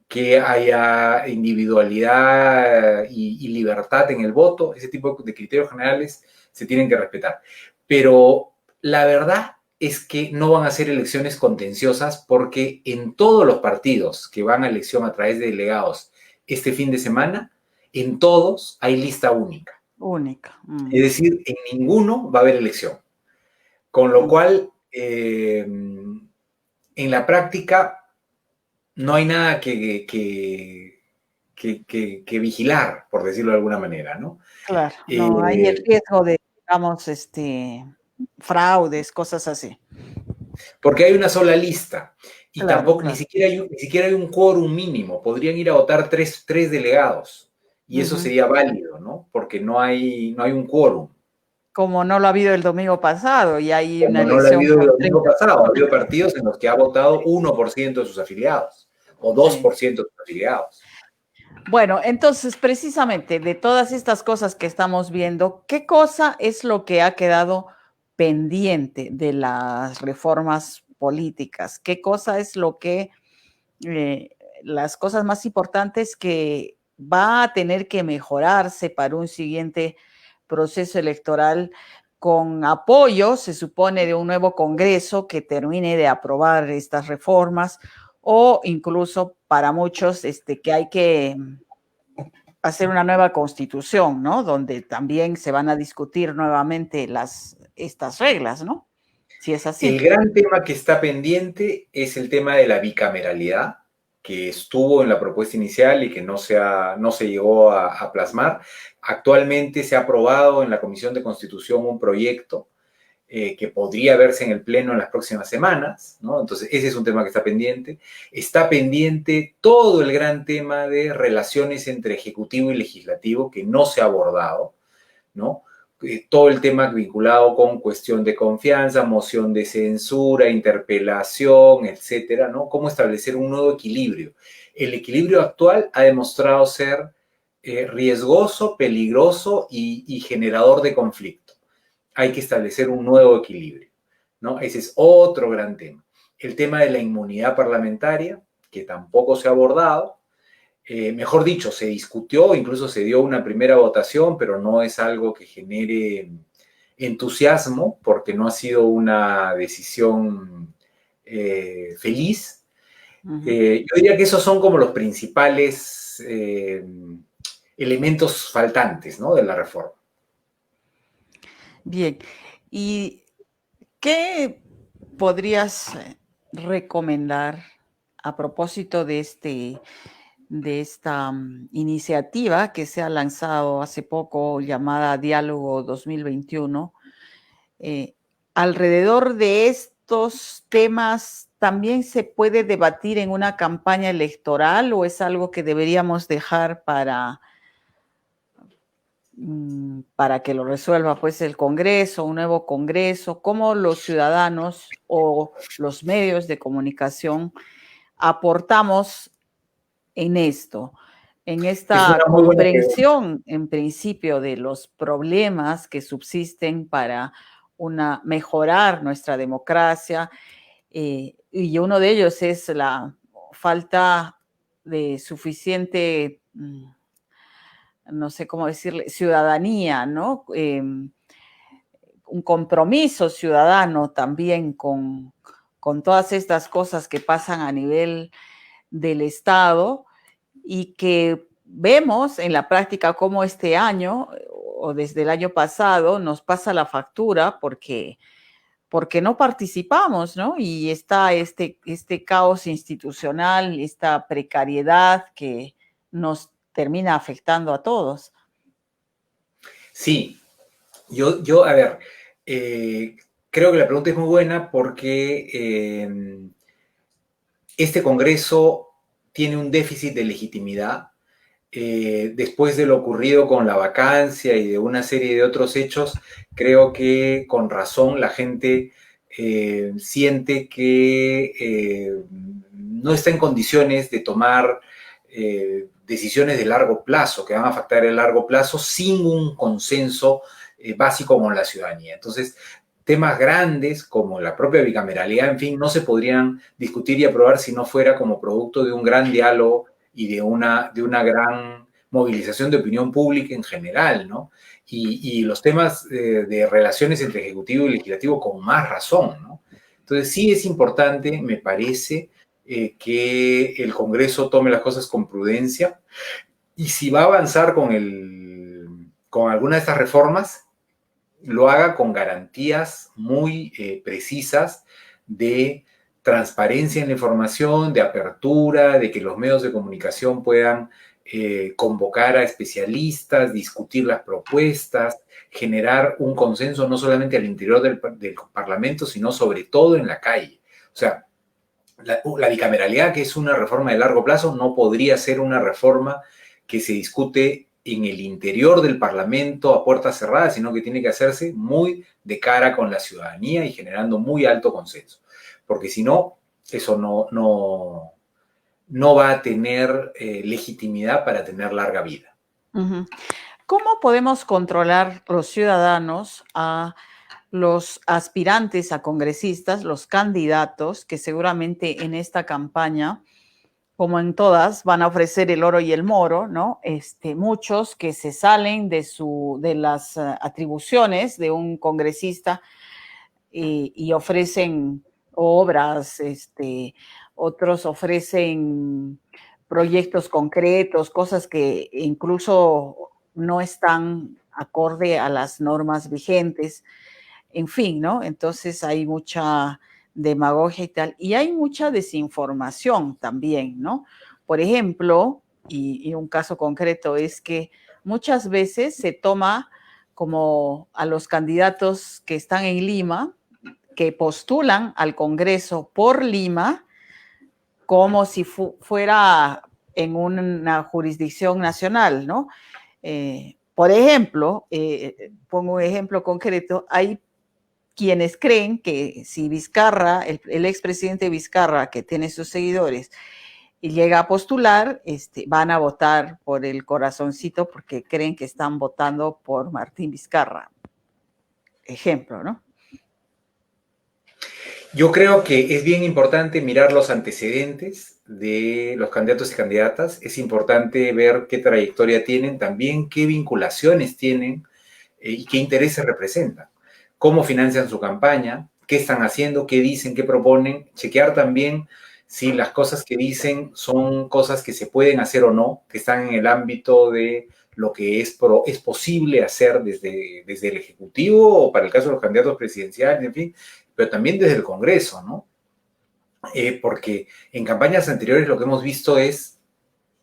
que haya individualidad y libertad en el voto. Ese tipo de criterios generales se tienen que respetar. Pero la verdad es que no van a ser elecciones contenciosas porque en todos los partidos que van a elección a través de delegados este fin de semana, en todos hay lista única. Única. Es decir, en ninguno va a haber elección. Con lo cual, en la práctica, no hay nada que vigilar, por decirlo de alguna manera, ¿no? Claro, no hay el riesgo de, digamos, fraudes, cosas así. Porque hay una sola lista y claro, tampoco claro. Ni siquiera hay un quórum mínimo. Podrían ir a votar tres delegados y eso sería válido, ¿no? Porque no hay un quórum. Como no lo ha habido el domingo pasado y hay una Como no lo ha elección habido el por domingo 30 pasado, ha habido personas. partidos en los que ha votado 1% de sus afiliados o 2% de sus afiliados. Bueno, entonces, precisamente de todas estas cosas que estamos viendo, ¿qué cosa es lo que ha quedado pendiente de las reformas políticas? ¿Qué cosa es lo que, las cosas más importantes que va a tener que mejorarse para un siguiente proceso electoral con apoyo, se supone, de un nuevo Congreso que termine de aprobar estas reformas, o incluso para muchos que hay que hacer una nueva constitución, ¿no? Donde también se van a discutir nuevamente estas reglas, ¿no? Si es así. El gran tema que está pendiente es el tema de la bicameralidad, que estuvo en la propuesta inicial y que no se llegó a plasmar. Actualmente se ha aprobado en la Comisión de Constitución un proyecto que podría verse en el Pleno en las próximas semanas, ¿no? Entonces, ese es un tema que está pendiente. Está pendiente todo el gran tema de relaciones entre Ejecutivo y Legislativo, que no se ha abordado, ¿no? Todo el tema vinculado con cuestión de confianza, moción de censura, interpelación, etcétera, ¿no? Cómo establecer un nuevo equilibrio. El equilibrio actual ha demostrado ser riesgoso, peligroso y generador de conflicto. Hay que establecer un nuevo equilibrio, ¿no? Ese es otro gran tema. El tema de la inmunidad parlamentaria, que tampoco se ha abordado. Mejor dicho, se discutió, incluso se dio una primera votación, pero no es algo que genere entusiasmo, porque no ha sido una decisión feliz. Yo diría que esos son como los principales elementos faltantes, ¿no?, de la reforma. Bien, ¿y qué podrías recomendar a propósito de esta iniciativa que se ha lanzado hace poco llamada Diálogo 2021? Alrededor de estos temas, ¿también se puede debatir en una campaña electoral o es algo que deberíamos dejar para que lo resuelva pues el Congreso, un nuevo Congreso? ¿Cómo los ciudadanos o los medios de comunicación aportamos en esto, en Es esta una muy buena pregunta. comprensión, en principio, de los problemas que subsisten para mejorar nuestra democracia? Y uno de ellos es la falta de suficiente, no sé cómo decirle, ciudadanía, ¿no? Un compromiso ciudadano también con todas estas cosas que pasan a nivel del Estado y que vemos en la práctica cómo este año o desde el año pasado nos pasa la factura porque no participamos, ¿no? Y está este caos institucional, esta precariedad que nos termina afectando a todos. Sí, yo a ver, creo que la pregunta es muy buena porque este Congreso tiene un déficit de legitimidad. Después de lo ocurrido con la vacancia y de una serie de otros hechos, creo que con razón la gente siente que no está en condiciones de tomar decisiones de largo plazo, que van a afectar el largo plazo sin un consenso básico con la ciudadanía. Entonces, temas grandes como la propia bicameralidad, en fin, no se podrían discutir y aprobar si no fuera como producto de un gran diálogo y de una gran movilización de opinión pública en general, ¿no? Y los temas de relaciones entre Ejecutivo y Legislativo con más razón, ¿no? Entonces sí es importante, me parece, que el Congreso tome las cosas con prudencia y si va a avanzar con alguna de estas reformas, lo haga con garantías muy precisas de transparencia en la información, de apertura, de que los medios de comunicación puedan convocar a especialistas, discutir las propuestas, generar un consenso no solamente al interior del Parlamento, sino sobre todo en la calle. O sea, la bicameralidad, que es una reforma de largo plazo, no podría ser una reforma que se discute en el interior del Parlamento a puertas cerradas, sino que tiene que hacerse muy de cara con la ciudadanía y generando muy alto consenso. Porque si no, eso no va a tener legitimidad para tener larga vida. Uh-huh. ¿Cómo podemos controlar los ciudadanos a los aspirantes a congresistas, los candidatos, que seguramente en esta campaña, como en todas, van a ofrecer el oro y el moro, ¿no? Muchos que se salen de las atribuciones de un congresista y ofrecen obras, otros ofrecen proyectos concretos, cosas que incluso no están acorde a las normas vigentes. En fin, ¿no? Entonces hay mucha demagogia y tal, y hay mucha desinformación también, ¿no? Por ejemplo, y un caso concreto es que muchas veces se toma como a los candidatos que están en Lima, que postulan al Congreso por Lima, como si fuera en una jurisdicción nacional, ¿no? Por ejemplo, pongo un ejemplo concreto, hay quienes creen que si Vizcarra, el expresidente Vizcarra, que tiene sus seguidores, y llega a postular, van a votar por el corazoncito porque creen que están votando por Martín Vizcarra. Ejemplo, ¿no? Yo creo que es bien importante mirar los antecedentes de los candidatos y candidatas. Es importante ver qué trayectoria tienen, también qué vinculaciones tienen y qué intereses representan. Cómo financian su campaña, qué están haciendo, qué dicen, qué proponen. Chequear también si las cosas que dicen son cosas que se pueden hacer o no, que están en el ámbito de lo que es posible hacer desde el Ejecutivo o para el caso de los candidatos presidenciales, en fin, pero también desde el Congreso, ¿no? Porque en campañas anteriores lo que hemos visto es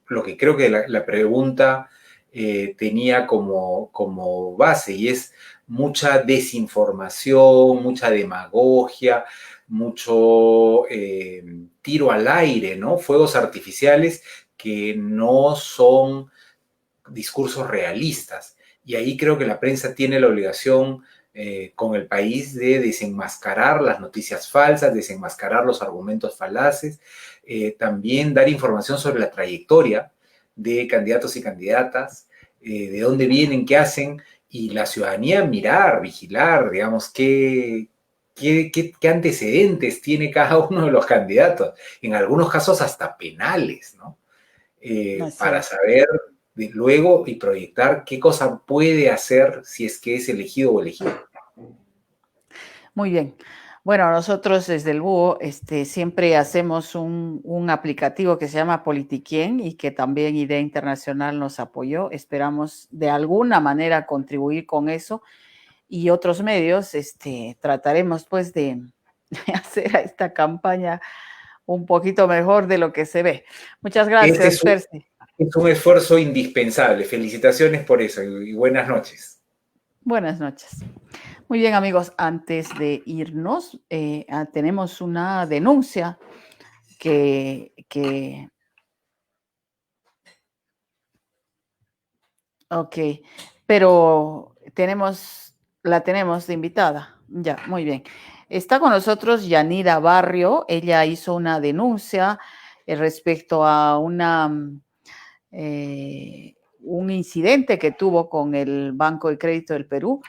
lo que creo que la pregunta tenía como base, y es mucha desinformación, mucha demagogia, mucho tiro al aire, ¿no? Fuegos artificiales que no son discursos realistas. Y ahí creo que la prensa tiene la obligación con el país de desenmascarar las noticias falsas, desenmascarar los argumentos falaces, también dar información sobre la trayectoria de candidatos y candidatas, de dónde vienen, qué hacen, y la ciudadanía mirar, vigilar, digamos, qué antecedentes tiene cada uno de los candidatos, en algunos casos hasta penales, ¿no? Para saber luego y proyectar qué cosa puede hacer si es que es elegido o elegido. Muy bien. Bueno, nosotros desde el Búho siempre hacemos un aplicativo que se llama Politiquien y que también Idea Internacional nos apoyó. Esperamos de alguna manera contribuir con eso y otros medios. Trataremos pues de hacer a esta campaña un poquito mejor de lo que se ve. Muchas gracias, Percy. Es un esfuerzo indispensable. Felicitaciones por eso y buenas noches. Buenas noches. Muy bien, amigos, antes de irnos, tenemos una denuncia Ok, pero la tenemos de invitada. Ya, muy bien. Está con nosotros Yanira Barrio. Ella hizo una denuncia respecto a un incidente que tuvo con el Banco de Crédito del Perú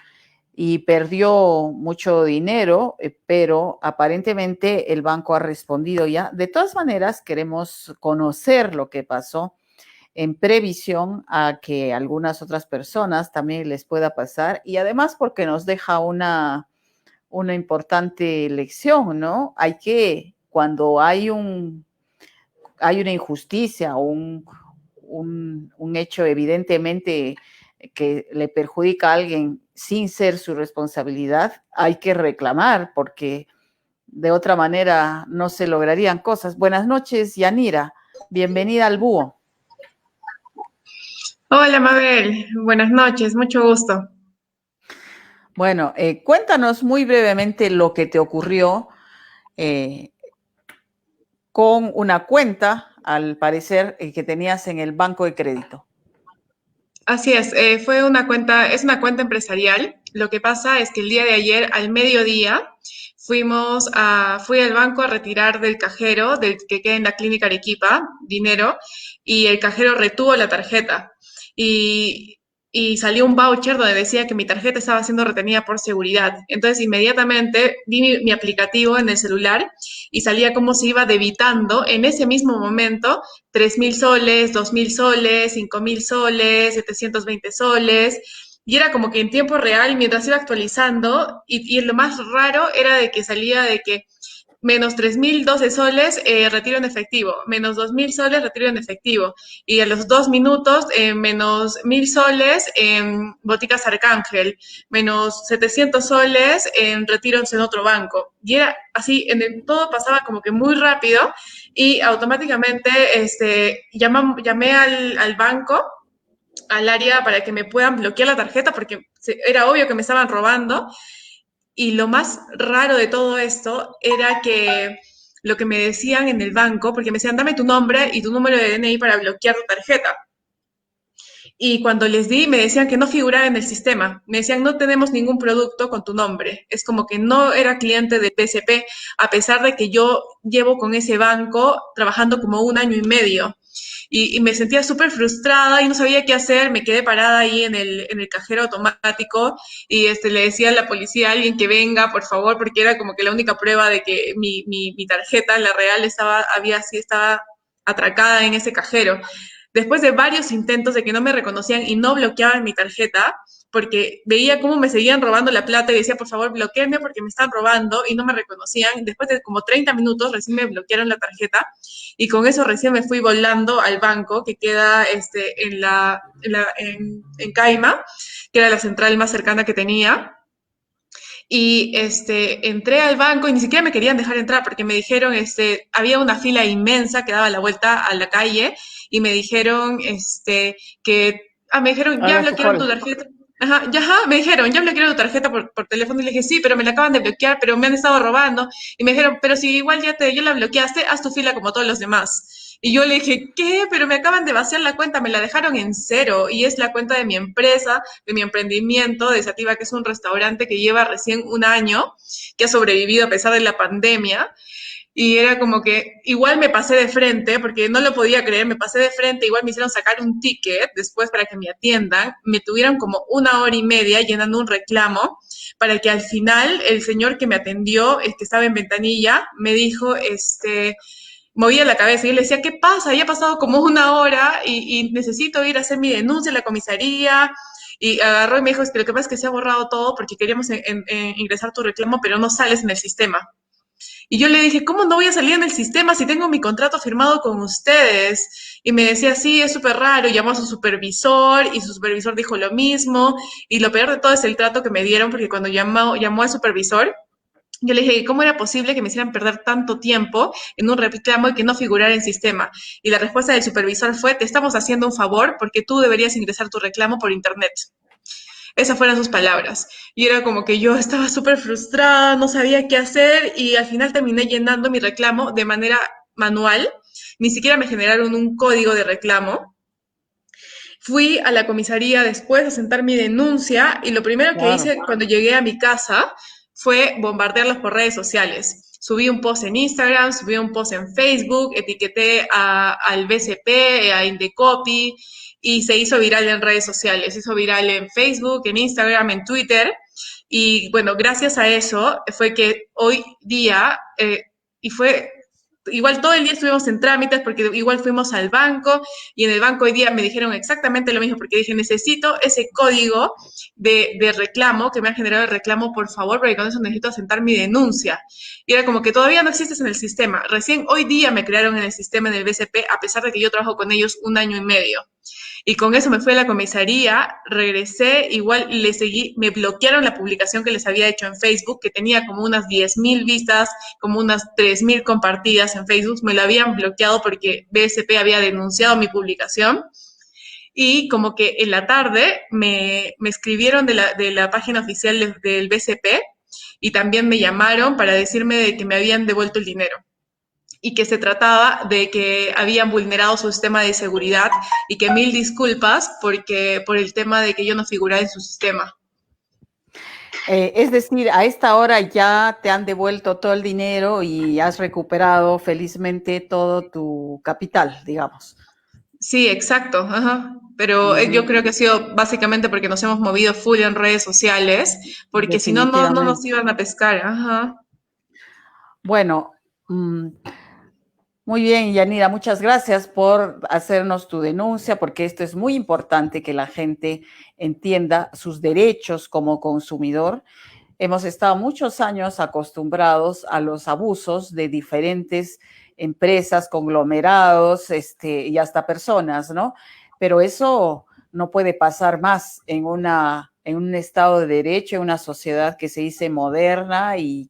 y perdió mucho dinero, pero aparentemente el banco ha respondido ya. De todas maneras, queremos conocer lo que pasó en previsión a que algunas otras personas también les pueda pasar y además porque nos deja una importante lección, ¿no? Cuando hay una injusticia o un hecho evidentemente que le perjudica a alguien sin ser su responsabilidad, hay que reclamar porque de otra manera no se lograrían cosas. Buenas noches, Yanira. Bienvenida al Búho. Hola, Mabel. Buenas noches. Mucho gusto. Bueno, cuéntanos muy brevemente lo que te ocurrió con una cuenta, al parecer, que tenías en el banco de crédito. Así es, es una cuenta empresarial. Lo que pasa es que el día de ayer, al mediodía, fui al banco a retirar del cajero, del que queda en la clínica Arequipa, dinero, y el cajero retuvo la tarjeta. Y, y salió un voucher donde decía que mi tarjeta estaba siendo retenida por seguridad. Entonces, inmediatamente vi mi aplicativo en el celular y salía cómo se iba debitando en ese mismo momento 3.000 soles, 2.000 soles, 5.000 soles, 720 soles. Y era como que en tiempo real, mientras iba actualizando, y lo más raro era de que salía de que menos 3.012 soles, retiro en efectivo, menos 2.000 soles, retiro en efectivo, y a los 2 minutos, menos 1.000 soles en Boticas Arcángel, menos 700 soles en retiros en otro banco. Y era así, todo pasaba como que muy rápido, y automáticamente llamé al banco, al área, para que me puedan bloquear la tarjeta, porque era obvio que me estaban robando. Y lo más raro de todo esto era que lo que me decían en el banco, porque me decían, dame tu nombre y tu número de DNI para bloquear tu tarjeta. Y cuando les di, me decían que no figuraba en el sistema. Me decían, no tenemos ningún producto con tu nombre. Es como que no era cliente de PSP, a pesar de que yo llevo con ese banco trabajando como 1 año y medio. Y me sentía súper frustrada y no sabía qué hacer. Me quedé parada ahí en el cajero automático y le decía a la policía, a alguien que venga, por favor, porque era como que la única prueba de que mi tarjeta, la real, estaba atracada en ese cajero. Después de varios intentos de que no me reconocían y no bloqueaban mi tarjeta, porque veía cómo me seguían robando la plata y decía, por favor, bloqueenme porque me están robando y no me reconocían. Después de como 30 minutos recién me bloquearon la tarjeta y con eso recién me fui volando al banco que queda en Caima, que era la central más cercana que tenía. Y entré al banco y ni siquiera me querían dejar entrar porque me dijeron, había una fila inmensa que daba la vuelta a la calle y me dijeron, me dijeron, ya Haga su bloquearon tu cola. tarjeta. Ajá, me dijeron, ya bloquearon tu tarjeta por teléfono y le dije, sí, pero me la acaban de bloquear, pero me han estado robando. Y me dijeron, pero si igual ya la bloqueaste, haz tu fila como todos los demás. Y yo le dije, ¿qué? Pero me acaban de vaciar la cuenta, me la dejaron en cero y es la cuenta de mi empresa, de mi emprendimiento, de Sativa, que es un restaurante que lleva recién 1 año, que ha sobrevivido a pesar de la pandemia. Y era como que igual me pasé de frente, porque no lo podía creer, me pasé de frente, igual me hicieron sacar un ticket después para que me atiendan, me tuvieron como 1 hora y media llenando un reclamo, para que al final el señor que me atendió, el que estaba en ventanilla, me dijo, movía la cabeza y yo le decía, ¿qué pasa? Ya ha pasado como 1 hora y necesito ir a hacer mi denuncia en la comisaría. Y agarró y me dijo, es que lo que pasa es que se ha borrado todo porque queríamos ingresar tu reclamo, pero no sales en el sistema. Y yo le dije, ¿cómo no voy a salir en el sistema si tengo mi contrato firmado con ustedes? Y me decía, sí, es súper raro. Y llamó a su supervisor y su supervisor dijo lo mismo. Y lo peor de todo es el trato que me dieron, porque cuando llamó al supervisor, yo le dije, ¿cómo era posible que me hicieran perder tanto tiempo en un reclamo y que no figurara en sistema? Y la respuesta del supervisor fue, te estamos haciendo un favor porque tú deberías ingresar tu reclamo por internet. Esas fueron sus palabras. Y era como que yo estaba súper frustrada, no sabía qué hacer y al final terminé llenando mi reclamo de manera manual. Ni siquiera me generaron un código de reclamo. Fui a la comisaría después a sentar mi denuncia y lo primero que hice cuando llegué a mi casa fue bombardearlos por redes sociales. Subí un post en Instagram, subí un post en Facebook, etiqueté al BCP, a Indecopy y se hizo viral en redes sociales. Se hizo viral en Facebook, en Instagram, en Twitter. Y bueno, gracias a eso fue que hoy día, y fue igual todo el día estuvimos en trámites porque igual fuimos al banco y en el banco hoy día me dijeron exactamente lo mismo porque dije, necesito ese código de reclamo que me ha generado el reclamo, por favor, porque con eso necesito asentar mi denuncia. Y era como que todavía no existes en el sistema. Recién hoy día me crearon en el sistema en el BCP, a pesar de que yo trabajo con ellos 1 año y medio. Y con eso me fui a la comisaría, regresé, igual le seguí, me bloquearon la publicación que les había hecho en Facebook, que tenía como unas 10.000 vistas, como unas 3.000 compartidas en Facebook, me lo habían bloqueado porque BSP había denunciado mi publicación. Y como que en la tarde me escribieron de la página oficial del BCP y también me llamaron para decirme de que me habían devuelto el dinero. y que se trataba de que habían vulnerado su sistema de seguridad y que mil disculpas por el tema de que yo no figuraba en su sistema. Es decir, a esta hora ya te han devuelto todo el dinero y has recuperado felizmente todo tu capital, digamos. Sí, exacto, ajá. Pero yo creo que ha sido básicamente porque nos hemos movido full en redes sociales, porque si no, no nos Definitivamente. iban a pescar, ajá. Bueno, muy bien, Yanira, muchas gracias por hacernos tu denuncia, porque esto es muy importante que la gente entienda sus derechos como consumidor. Hemos estado muchos años acostumbrados a los abusos de diferentes empresas, conglomerados, y hasta personas, ¿no? Pero eso no puede pasar más en un Estado de Derecho, en una sociedad que se dice moderna y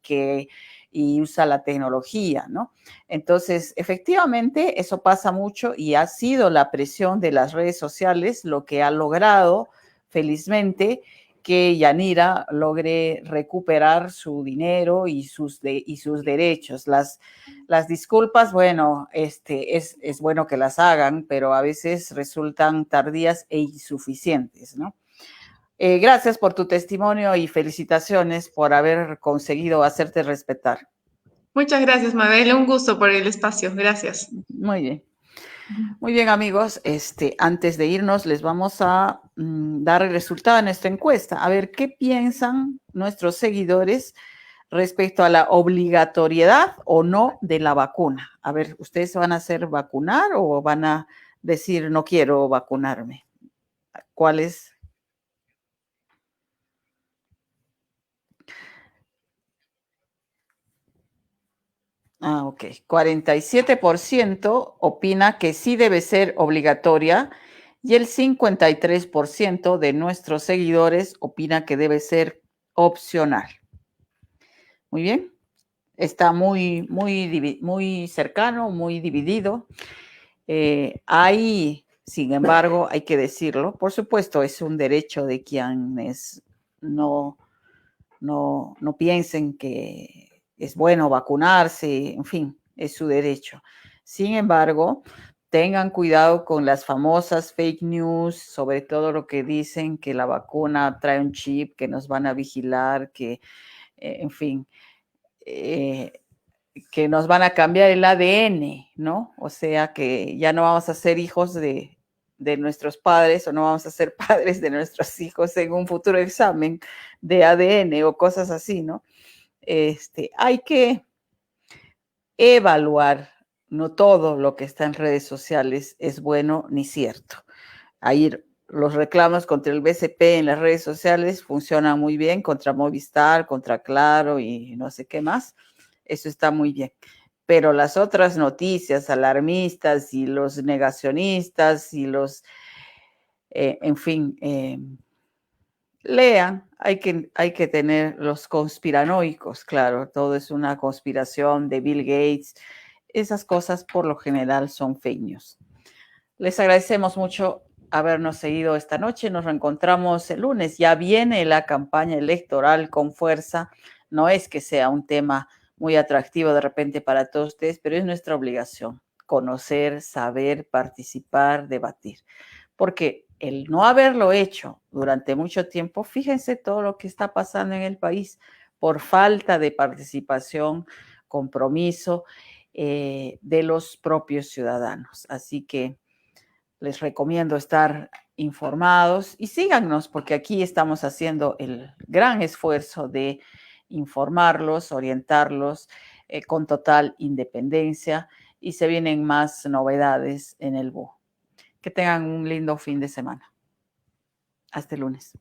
usa la tecnología, ¿no? Entonces, efectivamente, eso pasa mucho y ha sido la presión de las redes sociales lo que ha logrado, felizmente, que Yanira logre recuperar su dinero y sus derechos. Las disculpas, bueno, es bueno que las hagan, pero a veces resultan tardías e insuficientes, ¿no? Gracias por tu testimonio y felicitaciones por haber conseguido hacerte respetar. Muchas gracias, Mabel. Un gusto por el espacio. Gracias. Muy bien. Muy bien, amigos. Antes de irnos, les vamos a dar el resultado de nuestra encuesta. A ver qué piensan nuestros seguidores respecto a la obligatoriedad o no de la vacuna. A ver, ¿ustedes se van a hacer vacunar o van a decir no quiero vacunarme? ¿Cuál es? Ok. 47% opina que sí debe ser obligatoria y el 53% de nuestros seguidores opina que debe ser opcional. Muy bien. Está muy cercano, muy dividido. Sin embargo, hay que decirlo, por supuesto, es un derecho de quienes no piensen que es bueno vacunarse, en fin, es su derecho. Sin embargo, tengan cuidado con las famosas fake news, sobre todo lo que dicen que la vacuna trae un chip, que nos van a vigilar, que, en fin, que nos van a cambiar el ADN, ¿no? O sea, que ya no vamos a ser hijos de nuestros padres o no vamos a ser padres de nuestros hijos en un futuro examen de ADN o cosas así, ¿no? Hay que evaluar, no todo lo que está en redes sociales es bueno ni cierto. Ahí los reclamos contra el BCP en las redes sociales funcionan muy bien, contra Movistar, contra Claro y no sé qué más. Eso está muy bien. Pero las otras noticias alarmistas y los negacionistas y los, en fin, lean, hay que tener los conspiranoicos, claro, todo es una conspiración de Bill Gates. Esas cosas por lo general son fake news. Les agradecemos mucho habernos seguido esta noche. Nos reencontramos el lunes. Ya viene la campaña electoral con fuerza. No es que sea un tema muy atractivo de repente para todos ustedes, pero es nuestra obligación conocer, saber, participar, debatir. Porque el no haberlo hecho durante mucho tiempo, fíjense todo lo que está pasando en el país por falta de participación, compromiso de los propios ciudadanos. Así que les recomiendo estar informados y síganos porque aquí estamos haciendo el gran esfuerzo de informarlos, orientarlos con total independencia y se vienen más novedades en el BUO. Que tengan un lindo fin de semana. Hasta el lunes.